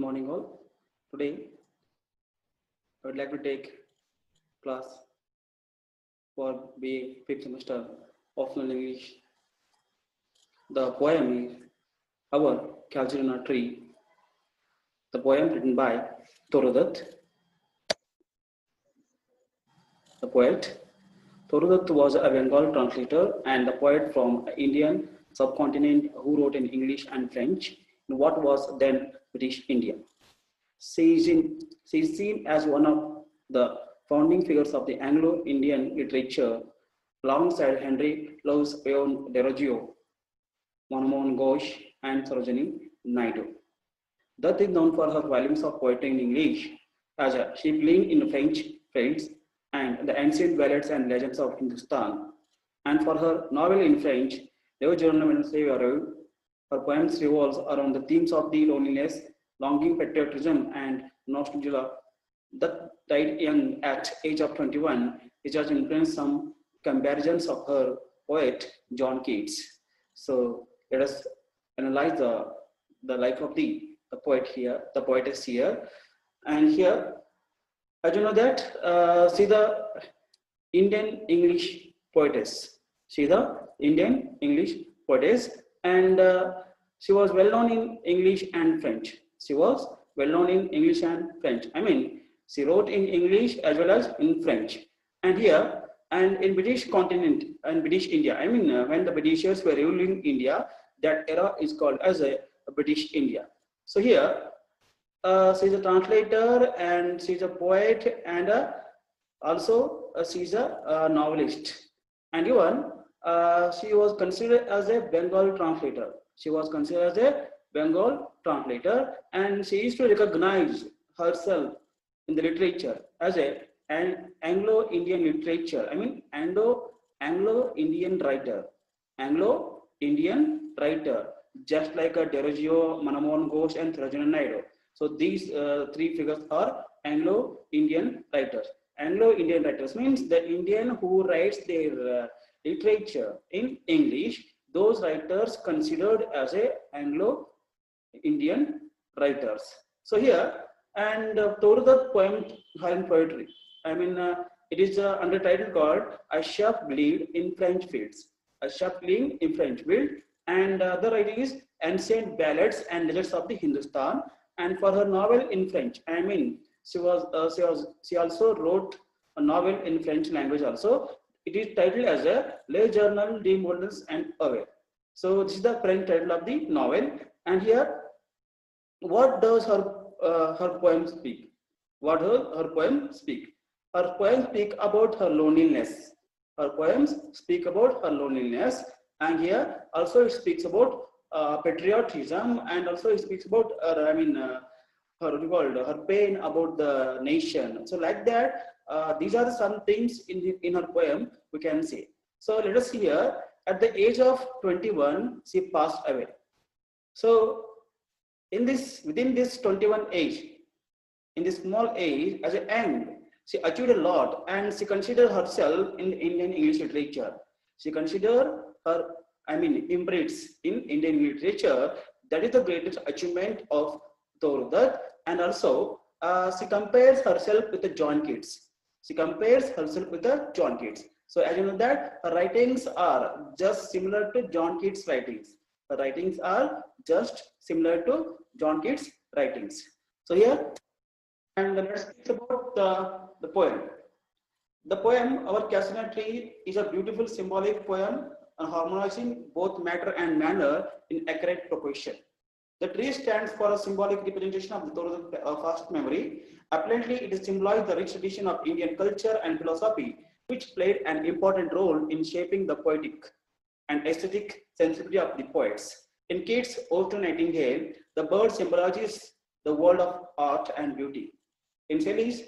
morning all. Today I would like to take class for BA 5th semester of English. The poem is Our Casuarina Tree. The poem written by Torudutt, the poet. Torudutt was a Bengal translator and the poet from Indian subcontinent who wrote in English and French in what was then British India. She is seen as one of the founding figures of the Anglo-Indian literature alongside Henry Louis Leon Deroggio, Manmohan Ghosh, and Sarojini Naidu. Dutt is known for her volumes of poetry in English, as she leaned in French friends and the ancient ballads and legends of Hindustan, and for her novel in French, Le Journal Heureux. Her poems revolve around the themes of the loneliness, longing, patriotism, and nostalgia. Dutt died young at age of 21, which has influenced some comparisons of her poet John Keats. So let us analyze the life of the poet here, the poetess here. And here, as you know that, see the Indian English poetess. She the Indian English poetess, and she was well known in English and French. She was well known in English and French. I mean, she wrote in English as well as in French. And here, and in British continent and British India, I mean, when the Britishers were ruling India, that era is called as a British India. So here, she's a translator and she's a poet and also she's a novelist. And even she was considered as a Bengal translator. She was considered as a Bengal translator, and she used to recognize herself in the literature as an Anglo-Indian literature. I mean, Anglo-Indian writer. Anglo-Indian writer, just like a Deroggio, Manmohan Ghosh, and Sarojini Naidu. So these three figures are Anglo-Indian writers. Anglo-Indian writers means the Indian who writes their literature in English. Those writers considered as a Anglo-Indian writers. So here, and Torudutt poem in poetry. I mean, it is under title called A Sharp Bleed in French Fields. A Sharp Bleed in French Field, and the writing is Ancient Ballads and Legends of the Hindustan. And for her novel in French, I mean, she also wrote a novel in French language also. It is titled as a Le Journal de Moldens and Away. So this is the French title of the novel. And here, what does her poem speak? What her poem speak? Her poems speak about her loneliness. Her poems speak about her loneliness, and here also it speaks about patriotism, and also it speaks about her pain about the nation. So like that, these are some things in her poem we can see. So let us see here. At the age of 21, she passed away. So within this 21 age, in this small age, as a young, she achieved a lot, and she considered herself in Indian English literature. She considered her, imprints in Indian literature. That is the greatest achievement of Torudutt. And also, she compares herself with the John Keats. She compares herself with the John Keats. So as you know that, her writings are just similar to John Keats' writings. Her writings are just similar to John Keats' writings. So here, and let's speak about the poem. The poem, Our Casuarina Tree, is a beautiful symbolic poem harmonizing both matter and manner in accurate proportion. The tree stands for a symbolic representation of the Torudutt past memory. Apparently, it symbolizes the rich tradition of Indian culture and philosophy, which played an important role in shaping the poetic and aesthetic sensibility of the poets. In Keats' Ode to Nightingale, the bird symbolizes the world of art and beauty. In Shelley's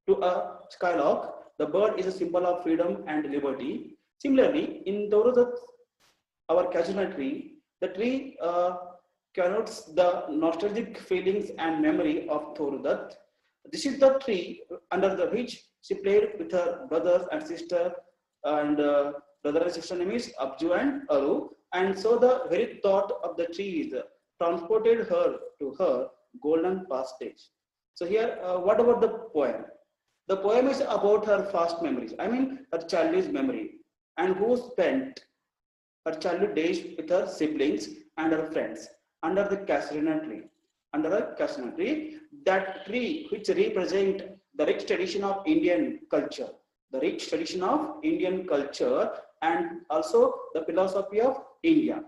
To a Skylark, the bird is a symbol of freedom and liberty. Similarly, in Torudutt, Our Casuarina Tree, the tree connotes the nostalgic feelings and memory of Torudutt. This is the tree under the which she played with her brothers and sister, and brother and sister name is Abju and Aru. And so the very thought of the trees transported her to her golden past days. So here, what about the poem? The poem is about her past memories. I mean, her childhood memory, and who spent her childhood days with her siblings and her friends under the Cassandra tree. Under a Cassandra tree, that tree which represent the rich tradition of Indian culture, the rich tradition of Indian culture, and also the philosophy of India.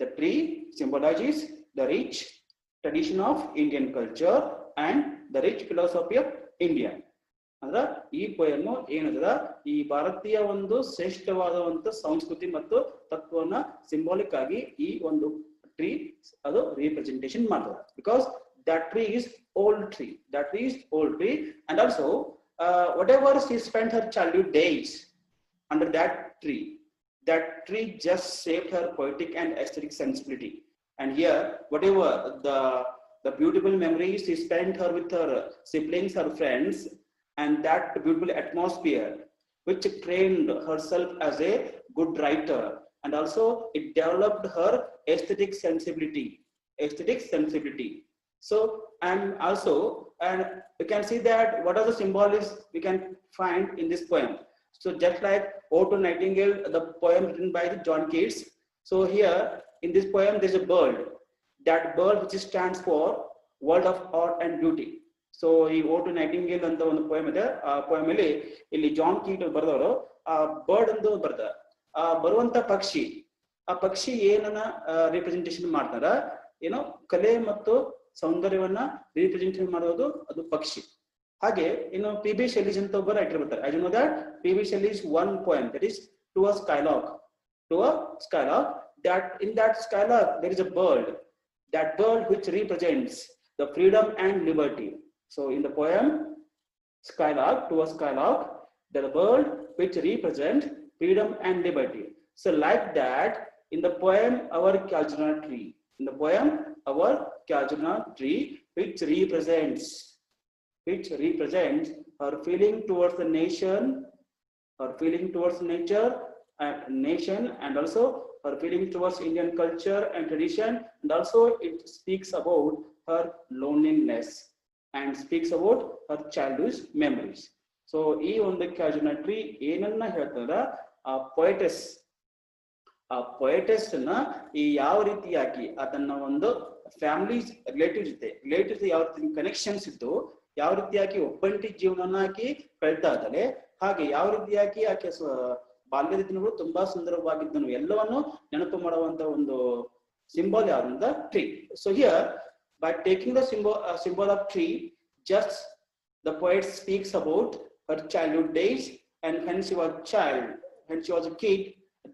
The tree symbolizes the rich tradition of Indian culture and the rich philosophy of India. ಅಂದ್ರ ಈ poem ಏನಂದ್ರ ಈ ಭಾರತೀಯ ಒಂದು ಶ್ರೇಷ್ಠವಾದಂತ ಸಂಸ್ಕೃತಿ ಮತ್ತು ತತ್ವವನ್ನ symbolic ಆಗಿ ಈ ಒಂದು ಟ್ರೀ ಅದು ರಿಪ್ರೆಸೆಂಟೇಷನ್ ಮಾಡ್ತದೆ. Because that tree is old tree. That tree is old tree, and also whatever she spent her childhood days under that tree just shaped her poetic and aesthetic sensibility. And here, whatever the beautiful memories she spent her with her siblings, her friends, and that beautiful atmosphere which trained herself as a good writer, and also it developed her aesthetic sensibility. So, and also, and you can see that what are the symbols we can find in this poem. So just like Ode to Nightingale, the poem written by John Keats. So here in this poem there is a bird. That bird which stands for world of art and beauty. So ಈ vote Nightingale ಅಂತ ಒಂದು poem ಇದೆ. ಆ poem ಅಲ್ಲಿ ಇಲ್ಲಿ John ಕೀಟ್ ಬರೆದವರು ಆ bird ಅಂತ ಬರ್ದ ಆ ಬರುವಂತ ಪಕ್ಷಿ, ಆ ಪಕ್ಷಿ ಏನನ್ನ ರಿಪ್ರೆಸೆಂಟೇಷನ್ ಮಾಡ್ತಾರ, ಏನೋ ಕಲೆ ಮತ್ತು ಸೌಂದರ್ಯವನ್ನ ರಿಪ್ರೆಸೆಂಟೇಷನ್ ಮಾಡೋದು ಅದು ಪಕ್ಷಿ. ಹಾಗೆ ಇನ್ನು ಪಿ ಬಿ ಶೆಲ್ಲೀಸ್ ಅಂತ ಒಬ್ಬರು ರೈಟರ್ ಬರ್ತಾರೆ. I know that P B Shelley's one poem that is to a skylark. That in that skylark there is a bird. That bird which represents the freedom and liberty. So in the poem Skylark, to a Skylark, the bird which represents freedom and liberty. So like that, in the poem our Kaljuna tree, which represents her feeling towards the nation, her feeling towards nature and nation, and also her feeling towards Indian culture and tradition, and also it speaks about her loneliness and speaks about her childhood memories. So ಈ ಒಂದು Kaljuna tree ಏನನ್ನ ಹೇಳ್ತಾರ, ಆ ಪೊಯೆಟಸ್ ನ ಈ ಯಾವ ರೀತಿಯಾಗಿ ಅದನ್ನ ಒಂದು ಫ್ಯಾಮಿಲೀಸ್ ರಿಲೇಟಿವ್ಸ್ ಯಾವ ರೀತಿ ಕನೆಕ್ಷನ್ಸ್ ಇದ್ದು ಯಾವ ರೀತಿಯಾಗಿ ಒಬ್ಬಂಟಿ ಜೀವನನ ಆಕಿ ಕಳ್ತಾ ಇದ್ದಾಳೆ, ಹಾಗೆ ಯಾವ ರೀತಿಯಾಗಿ ಆಕೆ ಬಾಲ್ಯದ ದಿನಗಳು ತುಂಬಾ ಸುಂದರವಾಗಿದ್ದನು ಎಲ್ಲವನ್ನು ನೆನಪು ಮಾಡುವಂತ ಒಂದು symbol ಯಾವ್ದಂತ tree. So here by taking the symbol of tree, just the poet speaks about her childhood days, and when she was a kid,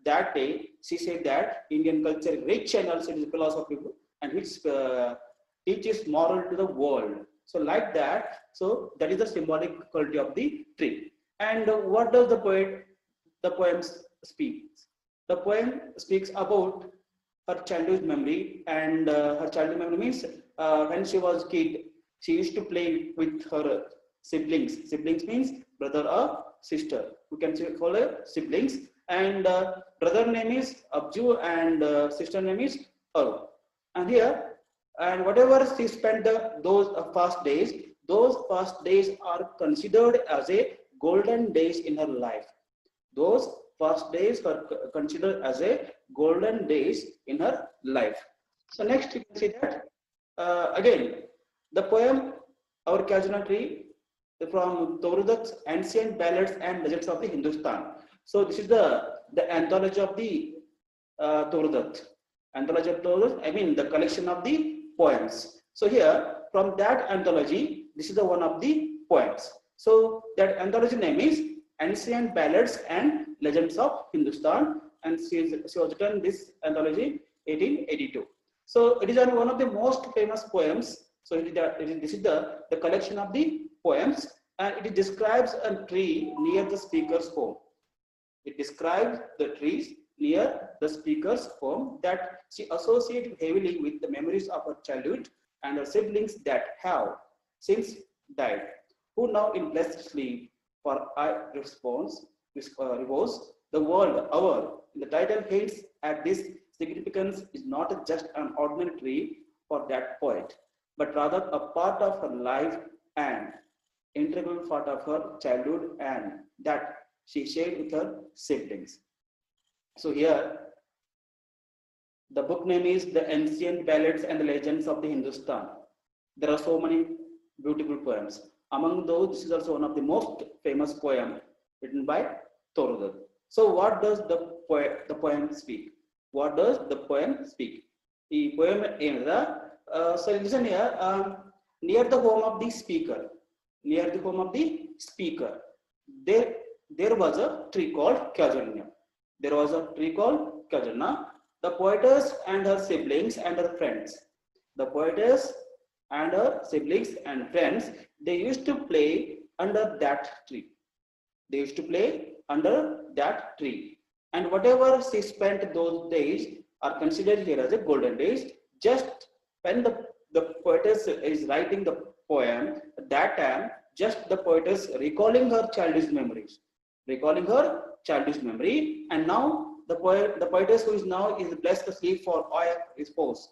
that day she said that Indian culture is rich and also it is philosophical and which teaches moral to the world. So like that, so that is the symbolic quality of the tree. And what does the poem speaks? The poem speaks about her childhood memory, and her childhood memory means when she was a kid, she used to play with her siblings. Siblings means brother or sister. We can call her siblings. And brother name is Abju and sister name is Aru. And here, and whatever she spent those past days are considered as a golden days in her life. Those past days are considered as a golden days in her life. So next you can see that again the poem Our Kaljuna Tree from Torudat's Ancient Ballads and Legends of the Hindustan. So this is the anthology of the Torudat. Anthology of Torudat, I mean the collection of the poems. So here from that anthology, this is the one of the poems. So that anthology name is Ancient Ballads and Legends of Hindustan, and she was written this anthology 1882. So it is one of the most famous poems. So this is the collection of the poems, and it describes a tree near the speaker's home. It describes the trees near the speaker's home that she associated heavily with the memories of her childhood and her siblings that have since died, who now in blessed sleep. For I repose the world our. The title hints at this significance is not just an ordinary tree for that poet, but rather a part of her life and integral part of her childhood, and that she shared with her siblings. So here, the book name is The Ancient Ballads and the Legends of the Hindustan. There are so many beautiful poems. Among those, this is also one of the most famous poem written by Torudur. So what does the poem speak? What does the poem speak? The poem is so listen here, near the home of the speaker, near the home of the speaker, there was a tree called Kajalnya. There was a tree called Kajalnya. The poetess and her siblings and her friends. The poetess and her siblings and friends, they used to play under that tree. They used to play under that tree. And whatever she spent those days are considered here as a golden days. Just when the poetess is writing the poem, at that time, just the poetess recalling her childish memories. Recalling her childish memory. And now the poetess who is now is blessed to sleep for all his post.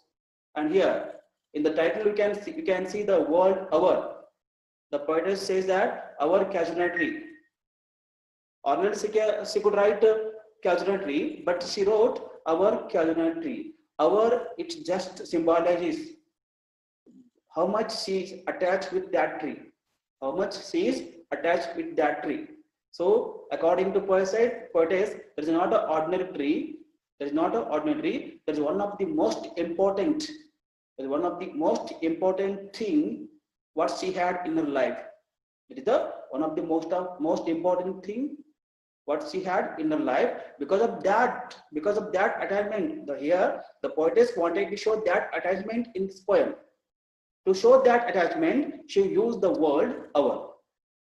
And here in the title you can see the word our. The poetess says that our Kajalnya tree. Ordinarily she could write Kajalnya tree, but she wrote our Kajalnya tree. Our, it just symbolizes how much she is attached with that tree. How much she is attached with that tree. So, according to poetess, there is not an ordinary tree. There is not an ordinary tree. There is one of the most important. There is one of the most important thing what she had in her life. It is the one of the most important thing what she had in her life. Because of that attachment, here the poetess wanted to show that attachment in this poem. To show that attachment, she used the word our.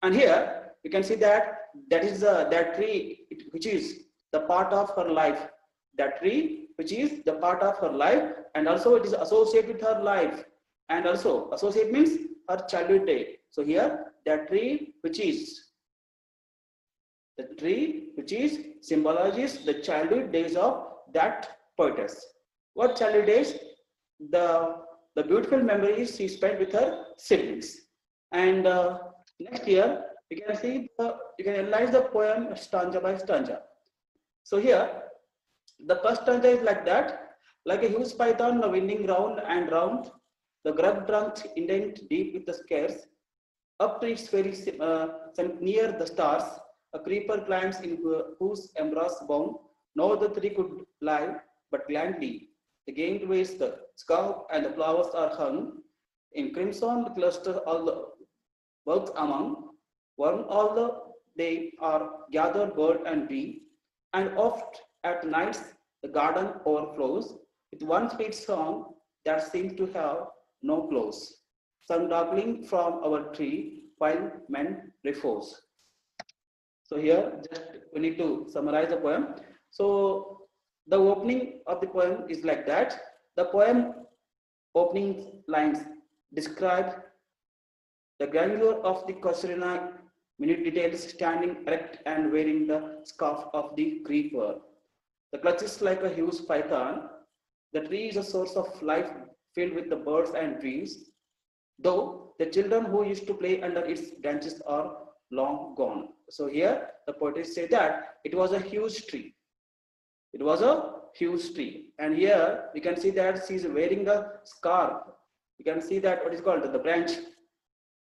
And here you can see that is that tree which is the part of her life. That tree which is the part of her life, and also it is associated with her life, and also associate means her childhood day. So here that tree which is symbolizes the childhood days of that poetess. What childhood days? The beautiful memories she spent with her siblings. And next year you can analyze the poem stanza by stanza. So here the first stanza is like that: like a huge python winding round and round, the grub trunk indent deep with the scares, up to its very near the stars, a creeper climbs in whose embrace bound, no other tree could lie, but gladly the gateways, the scarf and the flowers are hung, in crimson cluster all the birds among, one all the they are gathered bird and bee, and oft at nights the garden overflows with one sweet song that seems to have no close, sung darkling from our tree while men repose. So here just we need to summarize the poem. So the opening of the poem is like that. The poem opening lines describe the grandeur of the Casuarina, minute details standing erect and wearing the scarf of the creeper. The clutches like a huge python. The tree is a source of life filled with the birds and trees, though the children who used to play under its branches are long gone. So here the poetess say that it was a huge tree. It was a huge tree. And here we can see that she is wearing a scarf. You can see that what is called the branch.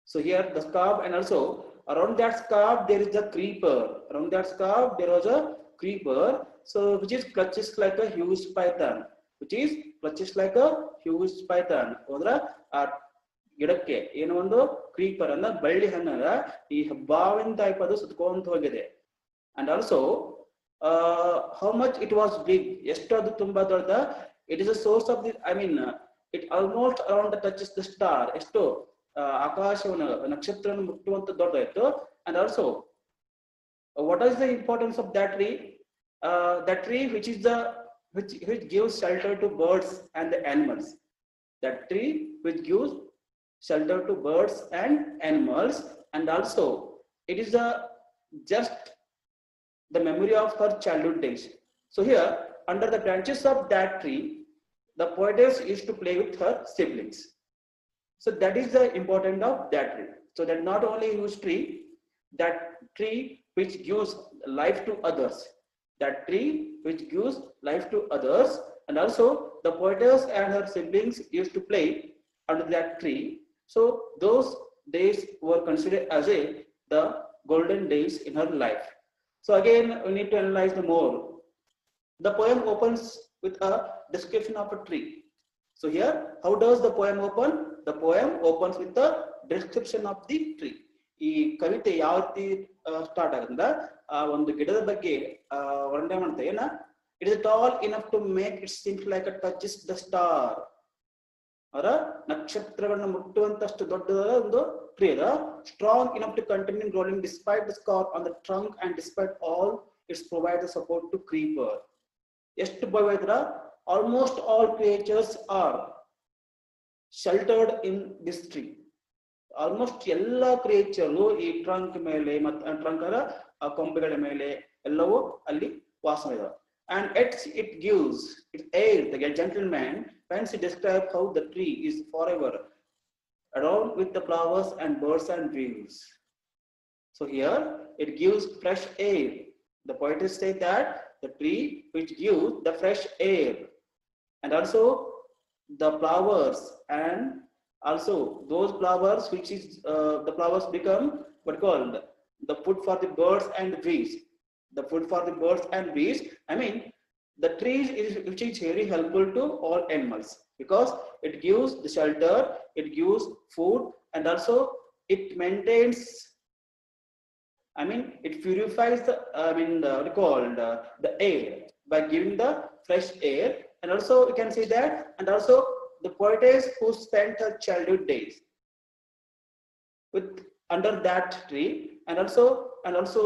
So here the scarf, and also around that scarf there is a creeper. Around that scarf there was a creeper. So which is clutches like a huge python. Which is clutches like a huge python. ಗಿಡಕ್ಕೆ ಏನು ಒಂದು creeper ಅನ್ನ ಬಳ್ಳಿ ಹಣ್ಣಾಗ ಈ ಬಾವಿನ type ಅದು ಸುತ್ಕೊಂತ ಹೋಗಿದೆ. And also how much it was big, ಎಷ್ಟು ಅದು ತುಂಬಾ ದೊಡ್ಡದ. It is a source of the it almost around touches the star, ಎಷ್ಟು ಆಕಾಶವನ್ನು ನಕ್ಷತ್ರವನ್ನು ಮುಟ್ಟುವಂತ ದೊಡ್ಡದಾಯ್ತು. And also what is the importance of that tree? That tree which is which gives shelter to birds and the animals. That tree which gives shelter to birds and animals, and also it is just the memory of her childhood days. So here under the branches of that tree the poetess used to play with her siblings. So that is the importance of that tree. So that not only use tree, that tree which gives life to others, that tree which gives life to others, and also the poetess and her siblings used to play under that tree. So those days were considered as the golden days in her life. So again, we need to analyze the more. The poem opens with a description of a tree. So here, how does the poem open? The poem opens with the description of the tree. ಈ ಕವಿತೆ ಯಾವ ರೀತಿ start ಆಗುತ್ತಂದ್ರ ಒಂದು ಗಿಡದ ಬಗ್ಗೆ ವರ್ಣನೆ ಮಾಡ್ತಾ ಏನ it is tall enough to make it seems like a touches the star ಅವರ ನಕ್ಷತ್ರಗಳನ್ನ ಮುಟ್ಟುವಂತಷ್ಟು ದೊಡ್ಡದಾದ ಒಂದು ಟ್ರೀ ಅದ strong enough to continue growing despite the scar on the trunk and despite all its provide the support to creeper ಎಷ್ಟು ಭಯ ಇದ್ರ almost all creatures are sheltered in this tree. Almost ಎಲ್ಲ ಕ್ರಿಯೇಚರ್ಗಳು ಈ ಟ್ರಂಕ್ ಮೇಲೆ ಮತ್ತು trunk ಕೊಂಬೆಗಳ ಮೇಲೆ ಎಲ್ಲವೂ ಅಲ್ಲಿ ವಾಸ ಇದಾವೆ. And it gives its air. The gentleman fancy describe how the tree is forever adorned with the flowers and birds and bees. So here it gives fresh air. The poetess say that the tree which gives the fresh air, and also the flowers, and also those flowers which is the flowers become what called the food for the birds and bees. The food for the birds and bees, I mean the trees which is very helpful to all animals because it gives the shelter, it gives food, and also it maintains, I mean it purifies the the air by giving the fresh air. And also you can see that, and also the poetess who spent her childhood days with under that tree, and also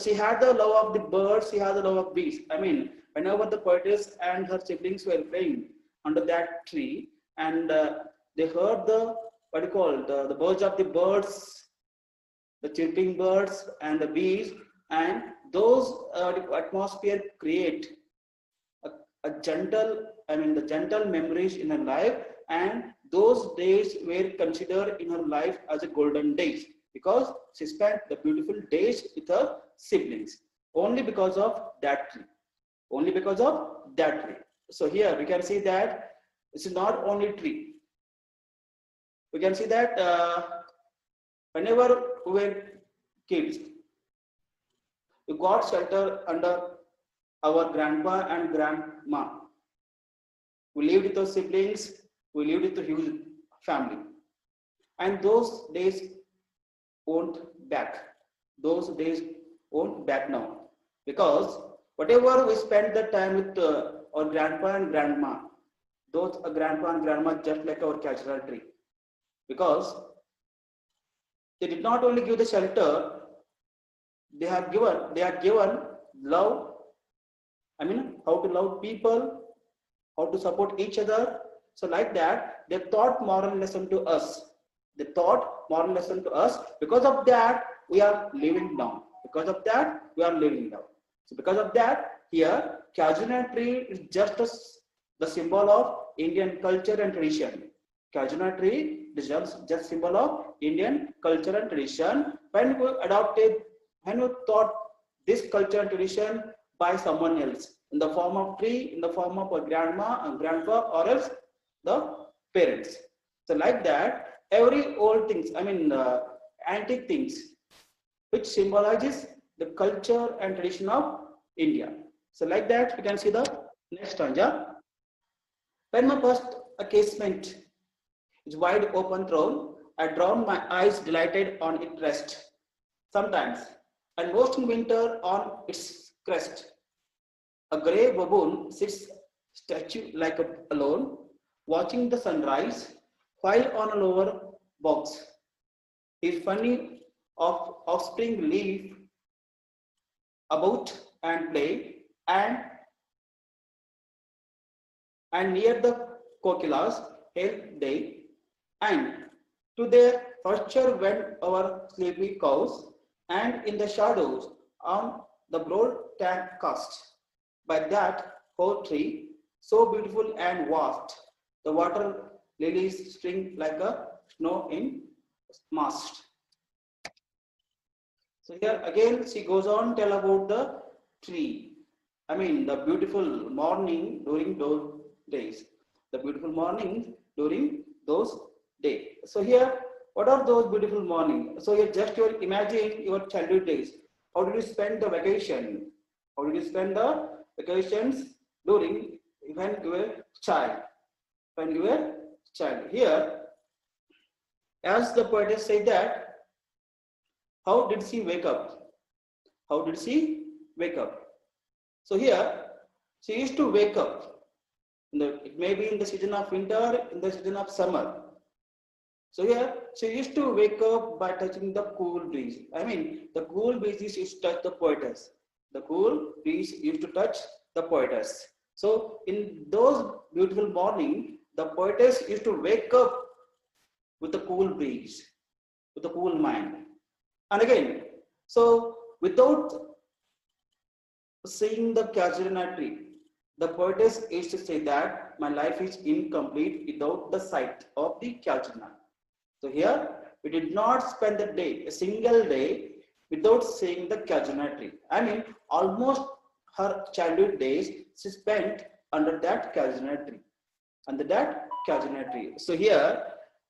she had the love of the birds, she had the love of bees. I mean whenever the poetess and her siblings were playing under that tree, and they heard the the birds of the birds, the chirping birds and the bees, and those atmosphere create a gentle, I mean the gentle memories in her life, and those days were considered in her life as a golden days because she spent the beautiful days with her siblings only because of that tree. Only because of that tree. So here we can see that this is not only tree. We can see that whenever we were kids, we got shelter under our grandpa and grandma. We lived with our siblings, we lived with a huge family. And those days won't back. Those days won't back now. Because whatever we spent the time with our grandpa and grandma, those grandpa and grandma just like our cultural tree. Because they did not only give the shelter, they have given love. I mean, how to love people, how to support each other. So like that, they taught moral lesson to us. They taught moral lesson to us. Because of that, we are living now. Because of that, we are living now. So because of that, here, Casuarina tree is just the symbol of Indian culture and tradition. Casuarina tree is just symbol of Indian culture and tradition. When we taught this culture and tradition by someone else in the form of tree, in the form of a grandma and grandpa, or else the parents. So like that, every old things, I mean antique things which symbolizes the culture and tradition of India. So like that, you can see the next stanza. When my first casement is wide open thrown, I drown my eyes delighted on it rest. Sometimes, and most in winter on its crest, a grey baboon sits statue like alone, watching the sunrise, while on a lower box, his funny offspring leave about and play, and near the coquillas hail they, and to their pasture went our sleepy cows, and in the shadows on the broad tank cast. By that whole tree, so beautiful and vast, the water lilies string like a snow in mast. So here again she goes on tell about the tree. I mean the beautiful morning during those days. The beautiful morning during those days. So here, what are those beautiful mornings? So you just imagine your childhood days. How did you spend the vacation? How did you spend the vacations during when you were child? When you were child. Here, as the poetess said that, how did she wake up? How did she wake up? So here, she used to wake up. It may be in the season of winter, in the season of summer. So here, she used to wake up by touching the cool breeze. I mean, the cool breeze used to touch the poetess. The cool breeze used to touch the poetess. So in those beautiful morning, the poetess used to wake up with the cool breeze, with a cool mind. And again, so without seeing the casualty tree, the poetess used to say that my life is incomplete without the sight of the casualty. So here, we did not spend the day, a single day, without seeing the casualty tree. I mean, almost her childhood days she spent under that casualty tree. Under that casualty tree. So here,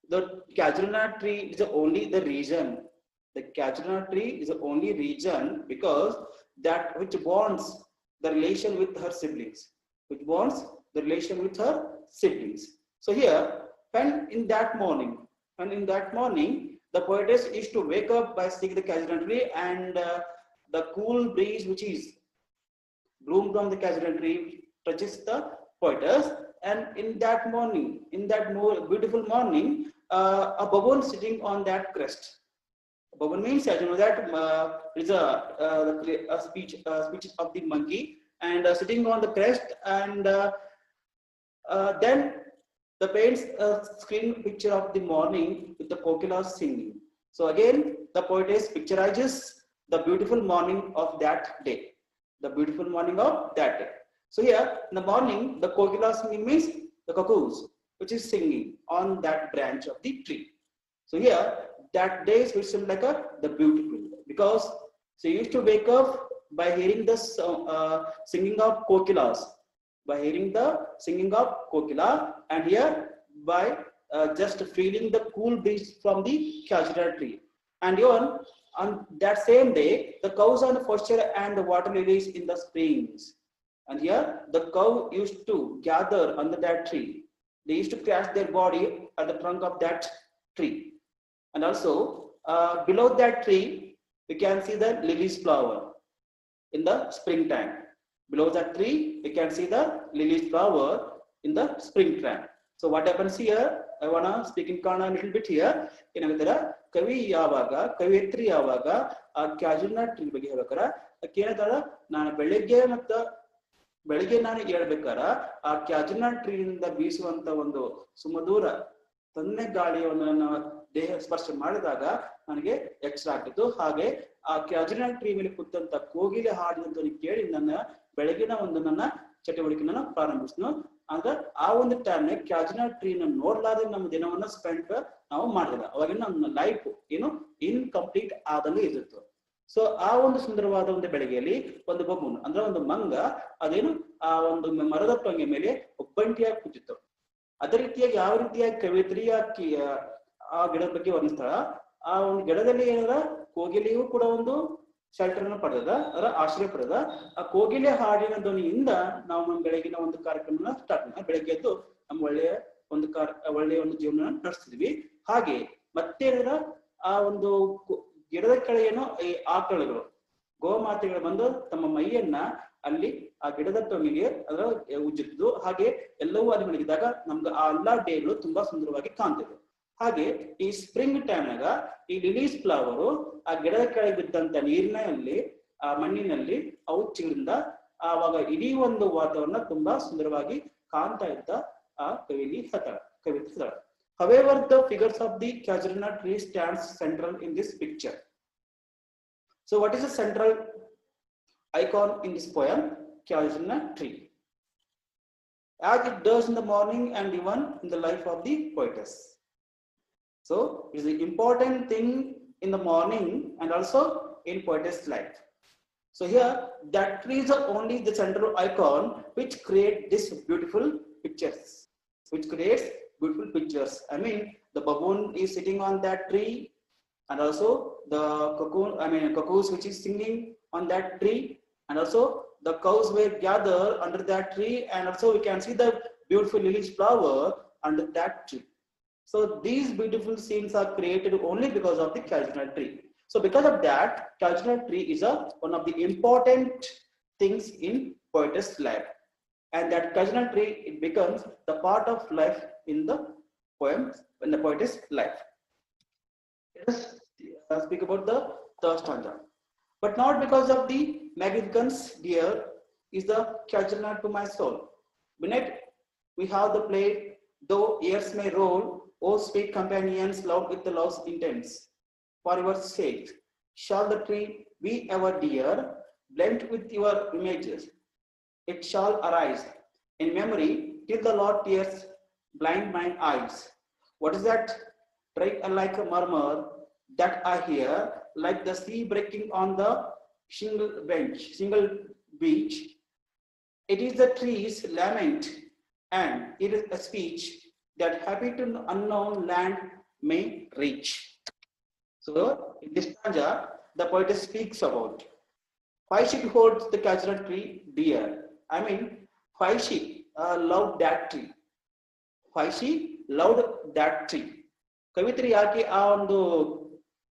the casualty tree is only the reason. The casualty tree is the only reason because that which bonds the relation with her siblings. Which bonds the relation with her siblings. So here, when in that morning, the poetess is to wake up by seeing the casualty tree and the cool breeze which is bloom from the casualty tree touches the poetess, and in that morning, in that beautiful morning, a baboon sitting on that crest. Baboon means, as you know, that is a speech of the monkey, and sitting on the crest, and then the paints a screen picture of the morning with the kokilas singing. So again, the poetess picturizes the beautiful morning of that day. The beautiful morning of that day. So here, in the morning, the kokilas singing means the cuckoos, which is singing on that branch of the tree. So here, that day is which like the beautiful, because she used to wake up by hearing the singing of kokilas. By hearing the singing of kokila, and here by just feeling the cool breeze from the casualty tree. And even on that same day, the cows on the pasture and the water lilies in the springs. And here the cow used to gather under that tree. They used to crash their body at the trunk of that tree. And also below that tree, we can see the lilies flower in the springtime. Below that tree, we can see the lilies flower in the springtime. So what happens here? I wanna speak in Kannada a little bit here. In Kavi Yavaga, Kavitri Yavaga, a casualty tree ಬಗ್ಗೆ ಹೇಳ್ಬೇಕಾರ ಕೇಳ್ತಾಳ ನಾನು ಬೆಳಿಗ್ಗೆ ನಾನು ಹೇಳ್ಬೇಕಾರ ಆ ಕ್ಯಾಜುನಟ್ ಟ್ರೀನಿಂದ ಬೀಸುವಂತ ಒಂದು ಸುಮಧುರ ತನ್ನೆ ಗಾಳಿಯನ್ನು ದೇಹ ಸ್ಪರ್ಶ ಮಾಡಿದಾಗ ನನಗೆ ಎಚ್ಚರ ಆಗ್ತಿತ್ತು. ಹಾಗೆ ಆ ಕ್ಯಾಜುನಟ್ ಟ್ರೀ ಮೇಲೆ ಕೂತಂತ ಕೋಗಿಲೆ ಹಾಡಿದಂತ ಕೇಳಿ ನನ್ನ ಬೆಳಗಿನ ಒಂದು ನನ್ನ ಚಟುವಟಿಕೆನ ಪ್ರಾರಂಭಿಸ್ನು. ಅಂದ್ರೆ ಆ ಒಂದು ಟೈಮ್ ಕ್ಯಾಜುನಟ್ ಟ್ರೀನ ನೋಡ್ಲಾದ್ರೆ ನಮ್ಮ ದಿನವನ್ನ ಸ್ಪೆಂಡ್ ನಾವು ಮಾಡಿಲ್ಲ. ಅವಾಗ ನಮ್ಮ ಲೈಫ್ ಏನು ಇನ್ಕಂಪ್ಲೀಟ್ ಆದಂಗೆ ಇದ್ದಿತ್ತು. ಸೊ ಆ ಒಂದು ಸುಂದರವಾದ ಒಂದು ಬೆಳಗ್ಗೆಯಲ್ಲಿ ಒಂದು ಬಬೂನ್ ಅಂದ್ರೆ ಒಂದು ಮಂಗ ಅದೇನು ಆ ಒಂದು ಮರದ ಟೊಂಗೆ ಮೇಲೆ ಒಬ್ಬಂಟಿಯಾಗಿ ಕೂತಿತ್ತು. ಅದೇ ರೀತಿಯಾಗಿ ಯಾವ ರೀತಿಯಾಗಿ ಕವಿತ್ರಿಯ ಆ ಗಿಡದ ಬಗ್ಗೆ ವರ್ಣಿಸ್ತಾಳ, ಆ ಒಂದು ಗಿಡದಲ್ಲಿ ಏನಾರ ಕೋಗಿಲೆಯೂ ಕೂಡ ಒಂದು ಶೆಲ್ಟರ್ ಅನ್ನು ಪಡೆದ, ಅದರ ಆಶ್ರಯ ಪಡೆದ. ಆ ಕೋಗಿಲೆ ಹಾಡಿನ ಧ್ವನಿಯಿಂದ ನಾವು ನಮ್ಮ ಬೆಳಗಿನ ಒಂದು ಕಾರ್ಯಕ್ರಮನ ಸ್ಟಾರ್ಟ್ ಮಾಡಿ ಬೆಳಗ್ಗೆ ಎದ್ದು ನಮ್ಮ ಒಳ್ಳೆಯ ಒಂದು ಜೀವನ ನಡೆಸ್ತಿದ್ವಿ. ಹಾಗೆ ಮತ್ತೇನಾರ ಆ ಒಂದು ಗಿಡದ ಕೆಳಗೇನೋ ಈ ಆಕಳುಗಳು ಗೋಮಾತೆಗಳು ಬಂದು ತಮ್ಮ ಮೈಯನ್ನ ಅಲ್ಲಿ ಆ ಗಿಡದ ತೊಂಗಿಗೆ ಅದರ ಉಜ್ಜಿದ್ದು. ಹಾಗೆ ಎಲ್ಲವೂ ಅಲ್ಲಿ ಮಲಗಿದಾಗ ನಮ್ಗೆ ಆ ಎಲ್ಲಾ ಡೇಗಳು ತುಂಬಾ ಸುಂದರವಾಗಿ ಕಾಣ್ತಿದ್ವು. ಹಾಗೆ ಈ ಸ್ಪ್ರಿಂಗ್ ಟೈಮ್ನಾಗ ಈ ಲಿಲೀಸ್ ಫ್ಲವರು ಆ ಗಿಡದ ಕೆಳಗೆ ಬಿದ್ದಂತ ನೀರಿನಲ್ಲಿ ಆ ಮಣ್ಣಿನಲ್ಲಿ ಅವು ಚಿಗುರಿಂದ ಆವಾಗ ಇಡೀ ಒಂದು ವಾತಾವರಣ ತುಂಬಾ ಸುಂದರವಾಗಿ ಕಾಣ್ತಾ ಇದ್ದ ಆ ಕವಿತೆ ಹೇಳ್ತಾಳೆ. However, the figures of the casuarina tree stands central in this picture. So what is the central icon in this poem? Casuarina tree. As it does in the morning and even in the life of the poetess. So it is an important thing in the morning and also in poetess life. So here that tree is only the central icon which create this beautiful pictures, which creates beautiful pictures. I mean the baboon is sitting on that tree, and also the cuckoos which is singing on that tree, and also the cows were gathered under that tree, and also we can see the beautiful lily flower under that tree. So these beautiful scenes are created only because of the Casuarina tree. So because of that, Casuarina tree is one of the important things in poetess life. And that Casuarina tree, it becomes the part of life in the poem, in the poetess life. Let us speak about the third stanza. But not because of the magnificence, dear, is the Casuarina to my soul. Beneath, we have the play, though years may roll, O sweet companions, loved with the love's intents. For your sake, shall the tree be ever dear, blent with your images. It shall arise in memory till the Lord tears blind my eyes. What is that? Like a murmur that I hear, like the sea breaking on the single beach. It is the tree's lament, and it is a speech that happy to unknown land may reach. So, in this stanza, the poet speaks about why she holds the Casuarina tree dear. I mean, why she loved that tree. Why she loved that tree. ಕವಿತ್ರಿ ಯಾಕೆ ಆ ಒಂದು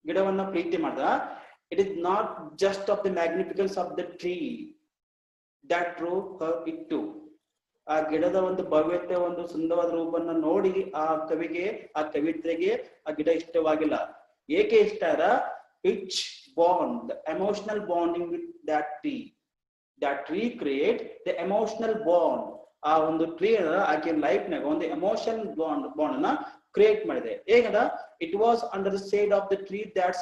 ಗಿಡವನ್ನ ಪ್ರೀತಿ ಮಾಡ್ದ? It is not just of the magnificence of the tree that drew her into. ಆ ಗಿಡದ ಒಂದು ಭವ್ಯತೆ, ಒಂದು ಸುಂದರವಾದ ರೂಪನ್ನ ನೋಡಿ ಆ ಕವಿಗೆ, ಆ ಕವಿತ್ರಿಗೆ ಆ ಗಿಡ ಇಷ್ಟವಾಗಿಲ್ಲ. ಏಕೆ ಇಷ್ಟ ಅದ? Which bond, the emotional bonding with that tree. That tree create the emotional bond. ಆ ಒಂದು ಟ್ರೀ ಆಕೆ ಲೈಫ್ ನಾಗ ಒಂದು ಎಮೋಷನ್ ಬಾಂಡ್ ಅನ್ನ ಕ್ರಿಯೇಟ್ ಮಾಡಿದೆ. ಹೇಗದ? It was under the shade of the tree that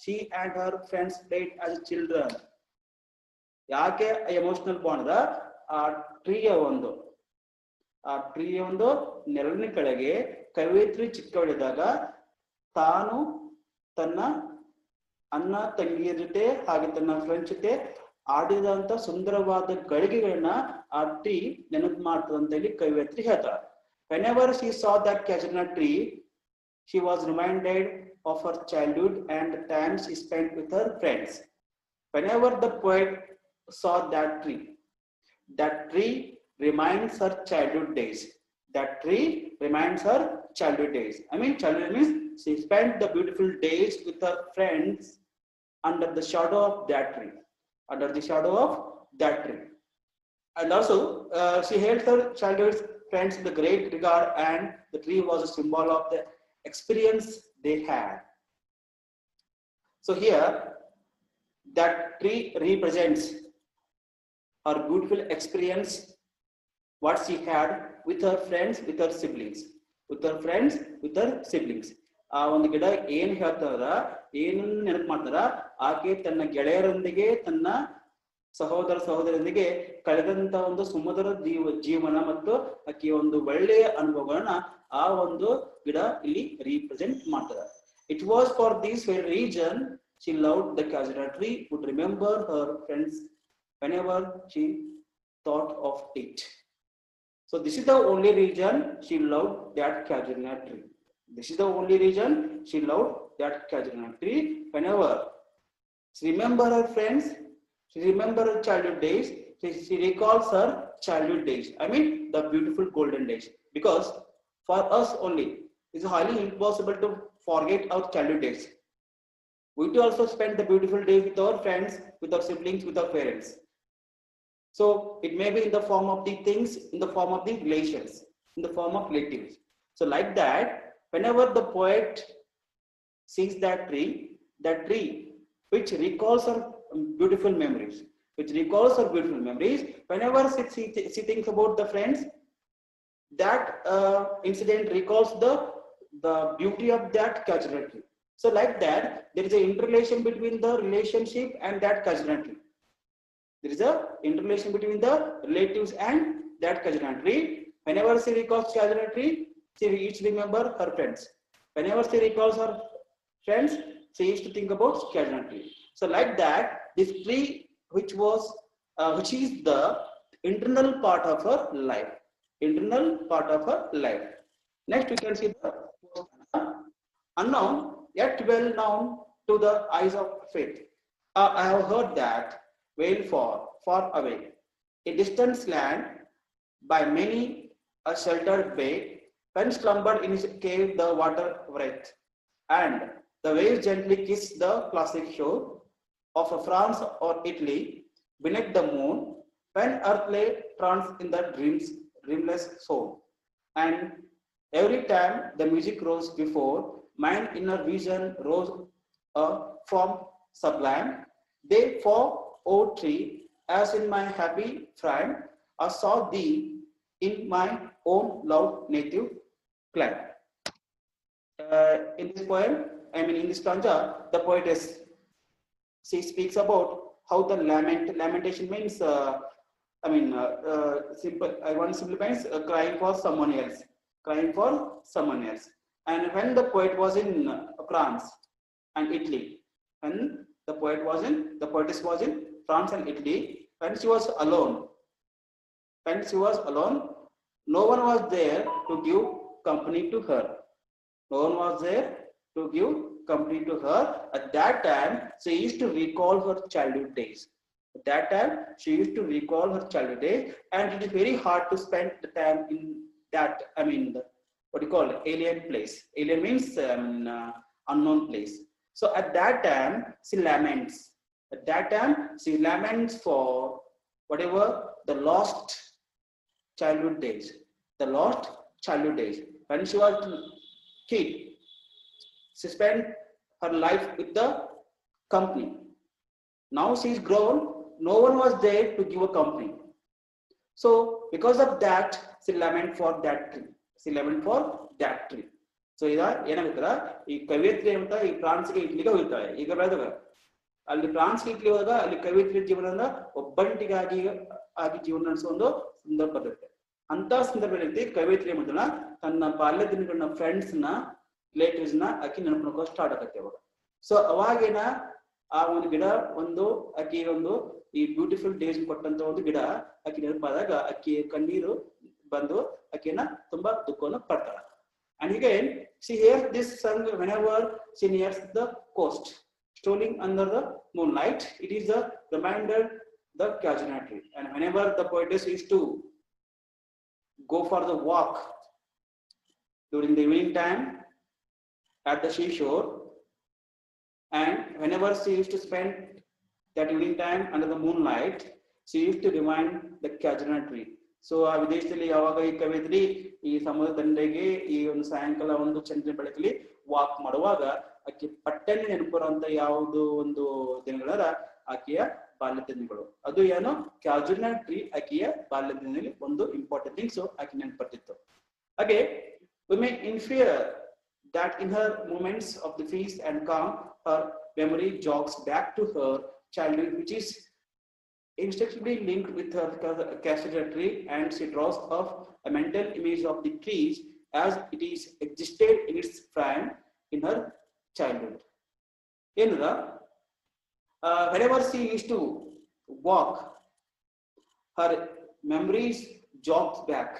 she and her friends played as children. ಯಾಕೆ emotional bond ಅದ? ಆ ಟ್ರೀಯ ಒಂದು ನೆರಳಿನ ಕೆಳಗೆ ಕವಿಯತ್ರಿ ಚಿಕ್ಕವಳಿದ್ದಾಗ ತಾನು ತನ್ನ ಅಣ್ಣ ತಂಗಿಯ ಜೊತೆ ಹಾಗೆ ತನ್ನ ಫ್ರೆಂಡ್ಸ್ ಜೊತೆ ಆಡಿದಂತ ಸುಂದರವಾದ ಗಳಿಗೆಗಳನ್ನ ಆ ಟ್ರೀ ನೆನಪು ಮಾಡ್ತದೆ ಅಂತ ಹೇಳಿ ಕವಿಯತ್ರಿ ಹೇಳ್ತಾಳೆ. Whenever she saw that Casuarina tree, she was reminded of her childhood and the time she spent with her friends. Whenever the poet saw that tree reminds her childhood days. That tree reminds her childhood days. I mean, childhood means she spent the beautiful days with her friends under the shadow of that tree. Under the shadow of that tree. And also, she held her childhood friends with great regard, and the tree was a symbol of the experience they had. So here, that tree represents her beautiful experience, what she had with her friends, with her siblings. With her friends, with her siblings. ಆ ಒಂದು ಗಿಡ ಏನ್ ಹೇಳ್ತಾರ, ಏನನ್ನು ನೆನಪು ಮಾಡ್ತಾರ, ಆಕೆ ತನ್ನ ಗೆಳೆಯರೊಂದಿಗೆ, ತನ್ನ ಸಹೋದರರೊಂದಿಗೆ ಕಳೆದಂತ ಒಂದು ಸುಮಧುರ ಜೀವನ ಮತ್ತು ಆಕೆಯ ಒಂದು ಒಳ್ಳೆಯ ಅನುಭವಗಳನ್ನ ಆ ಒಂದು ಗಿಡ ಇಲ್ಲಿ ರೀಪ್ರೆಸೆಂಟ್ ಮಾಡ್ತದ. It was for this very reason she loved the Casuarina tree, would remember her friends whenever she thought of it. So this is the only reason she loved that Casuarina tree. This is the only reason she loved that Casuarina tree. Whenever she remembers her friends, she remembers her childhood days, she recalls her childhood days. I mean, the beautiful golden days. Because for us only, it's highly impossible to forget our childhood days. We too also spend the beautiful days with our friends, with our siblings, with our parents. So it may be in the form of the things, in the form of the relations, in the form of relatives. So like that, whenever the poet sees that tree which recalls her beautiful memories, whenever she thinks about the friends, that incident recalls the beauty of that Casuarina tree. So like that, there is an interrelation between the relationship and that Casuarina tree. There is a interrelation between the relatives and that Casuarina tree. Whenever she recalls Casuarina tree, she each remember her friends. Whenever she recalls her friends, she used to think about casual tree. So like that, this tree, which is the internal part of her life. Internal part of her life. Next, we can see the unknown yet well known to the eyes of faith. I have heard that wail far away, a distant land by many a sheltered bay, when slumbered in his cave the water wreath, and the waves gently kiss the classic shore of France or Italy beneath the moon, when earth lay trance in the dreamless soul. And every time the music rose before, mine inner vision rose a form sublime. They for O tree, as in my happy frame, I saw thee in my own loved native clime. In this poem, in this stanza, the poetess, she speaks about how the lamentation means, simple, one simple means crying for someone else, crying for someone else. And when the poet was in France and Italy, when the poetess was in France and Italy, when she was alone, no one was there to give company to her. No one was there to give company to her. At that time, she used to recall her childhood days. At that time, she used to recall her childhood days, and it is very hard to spend the time in that, what do you call it, alien place. Alien means unknown place. So at that time, she laments. At that time, she laments for whatever the lost childhood days. The lost childhood days. When she was kid, she spent her life with the company. Now she is grown, no one was there to give a company. So because of that, she lament for that tree. She lament for that tree. So ida ಏನಾಗುತ್ತಲ್ಲ ಈ ಕವಿಯತ್ರಿ ಅಂತ ಈ ಫ್ರಾನ್ಸ್ಗೆ ಇಟ್ಲಿಗೆ ಹೋಗ್ತಾಳೆ ಈಗ ಬೆಳೆದಾಗ ಅಲ್ಲಿ ಫ್ರಾನ್ಸ್ಗೆ ಇಟ್ಲಿ ಹೋದಾಗ ಅಲ್ಲಿ ಕವಿಯತ್ರಿ ಜೀವನದ ಒಬ್ಬಂಟಿಗಾಗಿ ಜೀವನ ನಡೆಸೋ ಒಂದು ಸಂದರ್ಭ ಬರುತ್ತೆ. ಅಂತ ಸಂದರ್ಭದಲ್ಲಿ ಕವಿಯತ್ರಿ ಏನ್ ಮಾಡ್ತಾಳ ತನ್ನ ಬಾಲ್ಯ ದಿನಗಳನ್ನ ಫ್ರೆಂಡ್ಸ್ ನ ರಿಲೇಟಿವ್ಸ್ ನ ಆಕಿ ನೆನಪು ಸ್ಟಾರ್ಟ್ ಆಗತ್ತೆ ಅವಾಗ. ಸೊ ಅವಾಗೇನ ಆ ಒಂದು ಗಿಡ ಒಂದು ಆಕಿ ಒಂದು ಈ ಬ್ಯೂಟಿಫುಲ್ ಡೇಸ್ ಕೊಟ್ಟಂತ ಒಂದು ಗಿಡ ಆಕಿ ನೆನಪಾದಾಗ ಆಕಿ ಕಣ್ಣೀರು ಬಂದು ಆಕಿನ ತುಂಬಾ ದುಃಖವನ್ನು ಪಡ್ತಾಳ. And again, she hears this song whenever she nears the coast, strolling under the moonlight. It is a reminder the Casuarina tree. And whenever the poetess used to go for the walk during the evening time at the seashore, and whenever she used to spend that evening time under the moonlight, she used to remind the Casuarina tree. So ಆ ವಿದೇಶದಲ್ಲಿ ಯಾವಾಗ ಈ ಕವಿಯತ್ರಿ ಈ ಸಮುದ್ರ ದಂಡೆಗೆ ಈ ಒಂದು ಸಾಯಂಕಾಲ ಒಂದು ಚಂದ್ರ ಬೆಳಕಲ್ಲಿ ವಾಕ್ ಮಾಡುವಾಗ ಆಕೆ ಪಟ್ಟನೆ ನೆನಪು ಬರುವಂತ ಯಾವುದು ಒಂದು ದಿನಗಳ ಆಕೆಯ ಬಾಲ್ಯ ದಿನಗಳು. ಅದು ಏನು ಕ್ಯಾಜುರಿನಾ ಟ್ರೀ ಆಕೆಯ ಬಾಲ್ಯ ದಿನದಲ್ಲಿ ಒಂದು ಇಂಪಾರ್ಟೆಂಟ್ ಥಿಂಗ್ಸ್ ಆಕೆ ನೆನಪು ಬರ್ತಿತ್ತು. ಹಾಗೆ we may infer that in her moments of the feast and calm, her memory jogs back to her childhood, which is instinctively linked with her Casuarina tree, and she draws up a mental image of the trees as it is existed in its prime in her childhood. Whenever she used to walk, her memories jogs back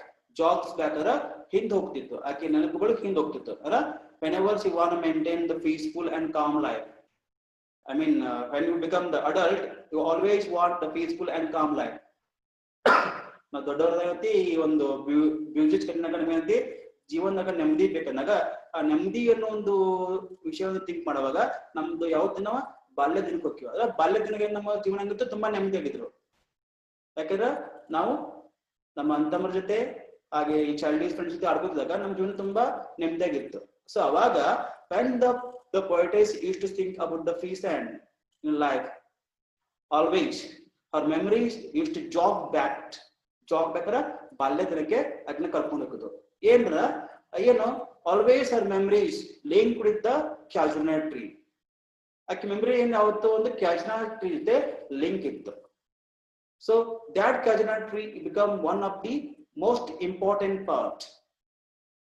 ಅದರ ಹಿಂದೆ ಹೋಗ್ತಿತ್ತು, ಆಕೆ ನೆನಪುಗಳು ಹಿಂದೆ ಹೋಗ್ತಿತ್ತು ಅಲ್ಲ. whenever she want to maintain the peaceful and calm life, when you become the adult, you always want the peaceful and calm life. ನಾವು ದೊಡ್ಡವರಾಗತಿ ಈ ಒಂದು ಮ್ಯೂಸಿಕ್ ಕಡಿಮೆ ಅಂತಿ ಜೀವನದಾಗ ನೆಮ್ಮದಿ ಬೇಕಂದಾಗ ಆ ನೆಮ್ಮದಿ ಅನ್ನೋ ಒಂದು ವಿಷಯವನ್ನು ಥಿಂಕ್ ಮಾಡುವಾಗ ನಮ್ದು ಯಾವತ್ತು ನಾವು ಬಾಲ್ಯ ದಿನಕ್ಕೆ ಹೋಗ್ತೀವಿ. ಅದ್ರ ಬಾಲ್ಯ ದಿನಕ್ಕೆ ನಮ್ಮ ಜೀವನ ಹಂಗಿತ್ತು, ತುಂಬಾ ನೆಮ್ಮದಿ ಆಗಿದ್ರು. ಯಾಕಂದ್ರೆ ನಾವು ನಮ್ಮ ಅಂತಮ್ಮರ ಜೊತೆ ಹಾಗೆ ಈ ಚೈಲ್ಡ್ ಫ್ರೆಂಡ್ಸ್ ಜೊತೆ ಆಡ್ಕೋತಿದಾಗ ನಮ್ಮ ಜೀವನ ತುಂಬಾ ನೆಮ್ಮದಿಯಾಗಿತ್ತು. ಸೊ ಅವಾಗ when the poetess used to think about the feast and in life, always her memories used to jog back ಬಾಲ್ಯ ದಿನಕ್ಕೆ ಅದನ್ನ ಕರ್ಕೊಂಡು ಹೋಗುದು. ಏನು always her memories linked with the Casuarina tree. ಆಕೆ ಮೆಮರಿ ಏನ್ ಯಾವತ್ತೋ ಒಂದು Casuarina tree ಜೊತೆ ಲಿಂಕ್ ಇತ್ತು. So that Casuarina tree become one of the most important part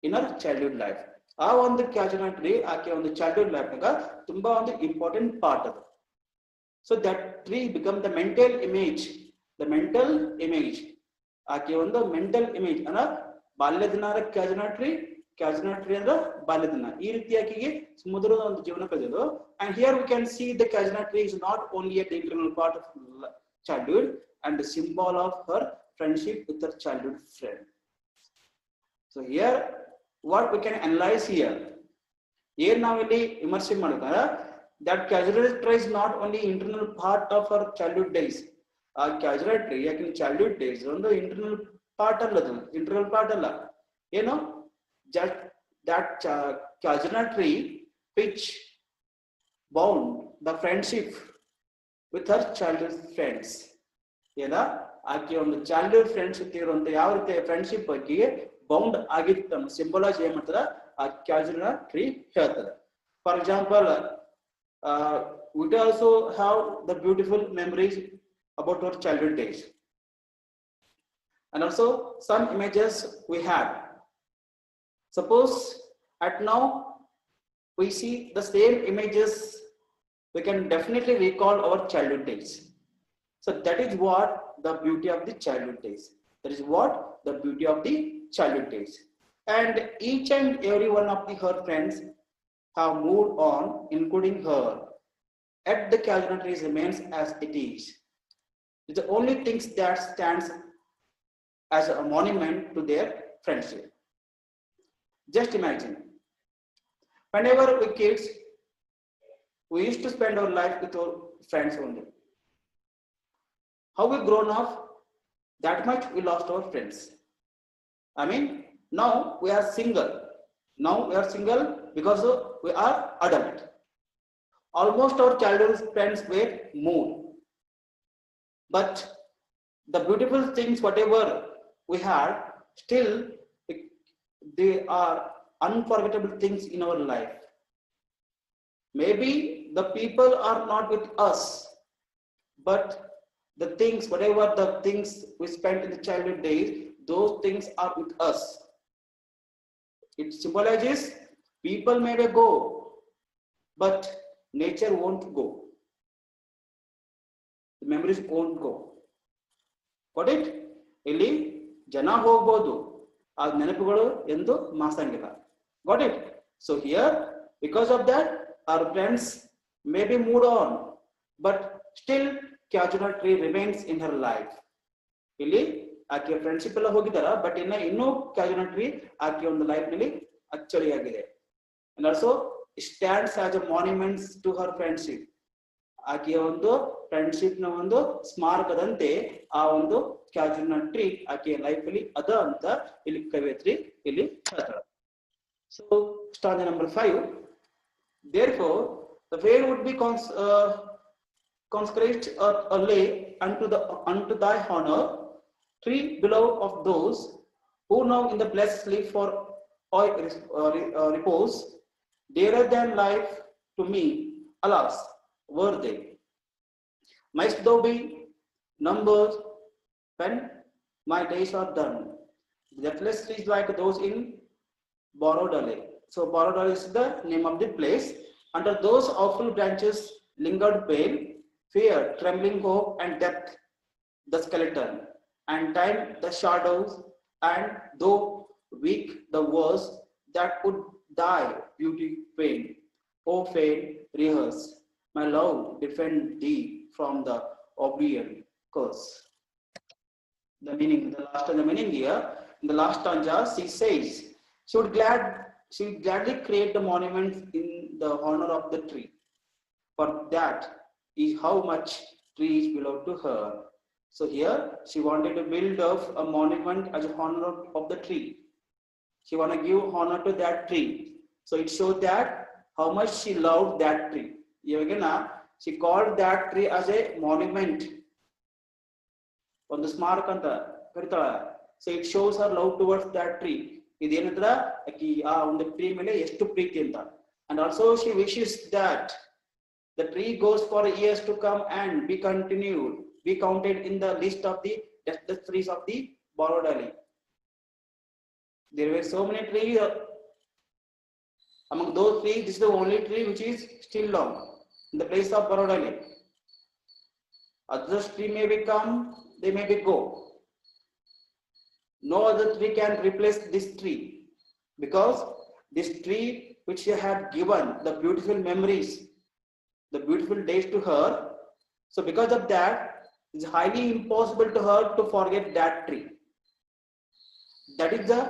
in her childhood life. ಆ ಒಂದು ಕ್ಯಾಜುನಲ್ ಟ್ರೀ ಆಕೆ ಒಂದು ಚೈಲ್ಡ್ಹುಡ್ ಲೈಫ್ನಾಗ ತುಂಬಾ ಒಂದು ಇಂಪಾರ್ಟೆಂಟ್ ಪಾರ್ಟ್ ಅದು. So that tree become the mental image ಆಕೆ ಒಂದು ಮೆಂಟಲ್ ಇಮೇಜ್ ಅನ್ನ ಬಾಲ್ಯ ದಿನ ಕ್ಯಾಜುನಲ್ ಟ್ರೀ ಅಂದ್ರೆ ಬಾಲ್ಯ ದಿನ. ಈ ರೀತಿ ಆಕೆಗೆ ಸಮುದ್ರದ ಒಂದು ಜೀವನ ಕಳೆಯೋದು. And here we can see the casuarina tree is not only at the internal part of childhood and the symbol of her friendship with her childhood friend. So here what we can analyze here, here now we immersive madukara that casual tree is not only internal part of her childhood days. Casual tree yakin childhood days ondo internal part alladu, internal part alla, you know, just that casual tree which bound the friendship with her childhood friends. ಏನ ಆಕೆ ಒಂದು childhood friends ಇರುವಂತ ಯಾವ ರೀತಿ friendship ಬಗ್ಗೆ bound ಆಗಿತ್ತು symbolise ಏನ್ ಮಾಡ್ತದ ಆ ಕ್ಯಾಜುನಲ್ ಟ್ರೀ ಹೇಳ್ತದೆ. For example we also have the beautiful memories about our childhood days, and also some images we had. Suppose at now we see the same images, we can definitely recall our childhood days. So that is what the beauty of the childhood days. That is what the beauty of the childhood days. And each and every one of her friends have moved on, including her. Yet the casual tree remains as it is. It's the only thing that stands as a monument to their friendship. Just imagine, whenever we kids, we used to spend our life with our friends only. How we grown up, that much we lost our friends. I mean, now we are single. Now we are single because we are adult. Almost our childhood friends were moved. But the beautiful things, whatever we had, still they are unforgettable things in our life. Maybe the people are not with us, but the things, whatever the things we spent in the childhood days, those things are with us. It symbolizes people may go, but nature won't go. The memories won't go. Got it? Illi jana hogbodu, aa nenapugalu endu maasangilla. Got it? So here, because of that, our friends may be moved on, but still casual tree remains in her life. ಇಲ್ಲಿ ಆಕೆ friendship ಎಲ್ಲ ಹೋಗಿದಾರ, but ಇನ್ನೂ ಕ್ಯಾಜುನಲ್ tree ಆಕೆ ಒಂದು life ನಲ್ಲಿ ಅಚ್ಚಳಿಯಾಗಿದೆ. And also stands as a monuments to her friendship. ಆಕೆಯ ಒಂದು ಫ್ರೆಂಡ್ಶಿಪ್ ನ ಒಂದು ಸ್ಮಾರಕದಂತೆ ಆ ಒಂದು ಕ್ಯಾಜುನಲ್ ಟ್ರೀ ಆಕೆಯ ಲೈಫ್ ಅಲ್ಲಿ ಅದ ಅಂತ ಇಲ್ಲಿ ಕವಿಯತ್ರಿ ಇಲ್ಲಿ ಹೇಳ್ತಾಳೆ. So ಸ್ಟಾಂಜಾ number 5. Therefore the fair would be consecrate a lay unto thy honor, tree beloved of those who now in the blessed sleep for repose, dearer than life to me, alas, were they. Mightst thou be numbered when my days are done. Deathless trees like those in Borodale. So Borodale is the name of the place. Under those awful branches lingered pain, fear, trembling hope, and death the skeleton, and time the shadows, and though weak the worst that would die beauty pain. O fame, rehearse, my love defend thee from the oblivion curse. The meaning here, in the last stanza, she says she would gladly create the monument in the honor of the tree. For that is how much trees belong to her. So here she wanted to build up a monument as a honor of the tree. She want to give honor to that tree. So it shows that how much she loved that tree. She called that tree as a monument. On the smart anta karitala. So it shows her love towards that tree. Idenatra aki aa ಒಂದು tree ಮೇಲೆ ಎಷ್ಟು ಪ್ರೀತಿ ಅಂತ. And also she wishes that the tree goes for years to come and be counted in the list of the trees of the Borodale. There were so many trees Among those trees, this is the only tree which is still long in the place of Baroda Lake. Other tree may become, they may be go. No other tree can replace this tree, because this tree which she had given the beautiful memories, the beautiful days to her. So because of that, it's highly impossible to her to forget that tree. That is the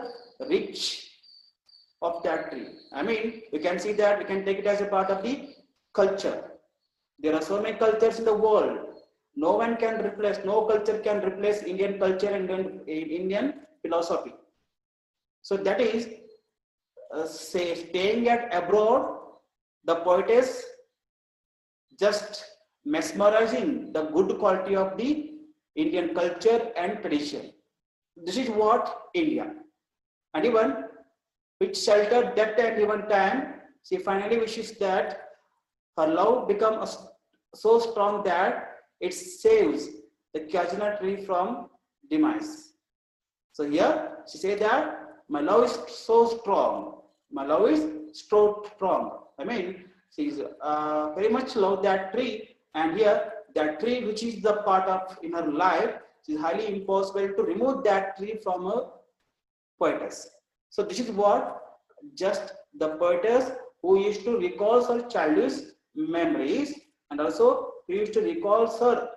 rich of that tree. I mean, we can see that, we can take it as a part of the culture. There are so many cultures in the world. No one can replace, no culture can replace Indian culture and Indian philosophy. So that is, staying at abroad, the poetess just mesmerizing the good quality of the Indian culture and tradition. This is what India. And even which sheltered that and even time, she finally wishes that her love becomes so strong that it saves the Kajuna tree from demise. So here she said that my love is so strong. My love is so strong. I mean, she's very much love that tree, and here that tree which is the part of in her life, is highly impossible to remove that tree from a poetess. So this is what just the poetess who used to recall her childish memories, and also who used to recall her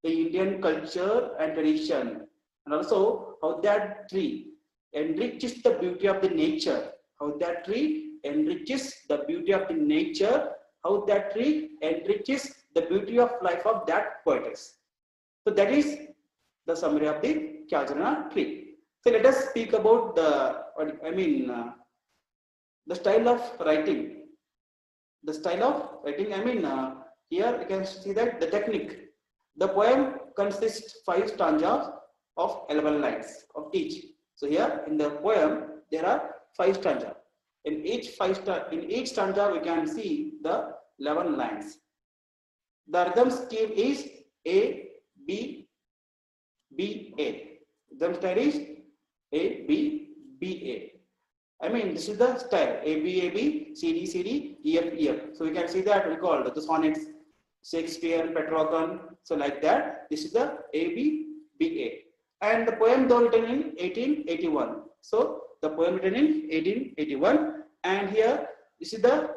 the Indian culture and tradition, and also how that tree enriches the beauty of the nature, how that tree enriches the beauty of the nature, how that tree enriches the beauty of life of that poetess. So that is the summary of the Kajuna tree. So let us speak about the, the style of writing. The style of writing, here you can see that the technique. The poem consists 5 stanzas of 11 lines of each. So here in the poem there are 5 stanzas. In each stanza we can see the 11 lines. The rhythm scheme is A B B A. The style is A B B A. I mean, this is the style A B C D C D E F E F. So we can see that we call the sonnets, Shakespeare, Petrarch. So like that, this is the A B B A. And the poem though written in 1881. So the poem written in 1881, and here this is the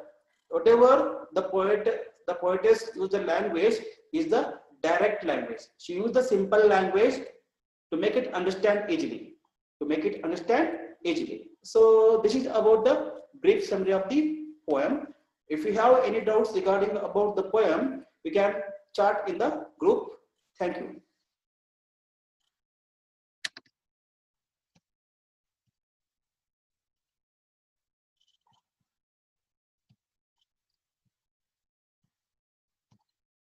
whatever the poetess use the language is the direct language. She used the simple language to make it understand easily. So this is about the brief summary of the poem. If you have any doubts regarding about the poem, we can chat in the group. Thank you.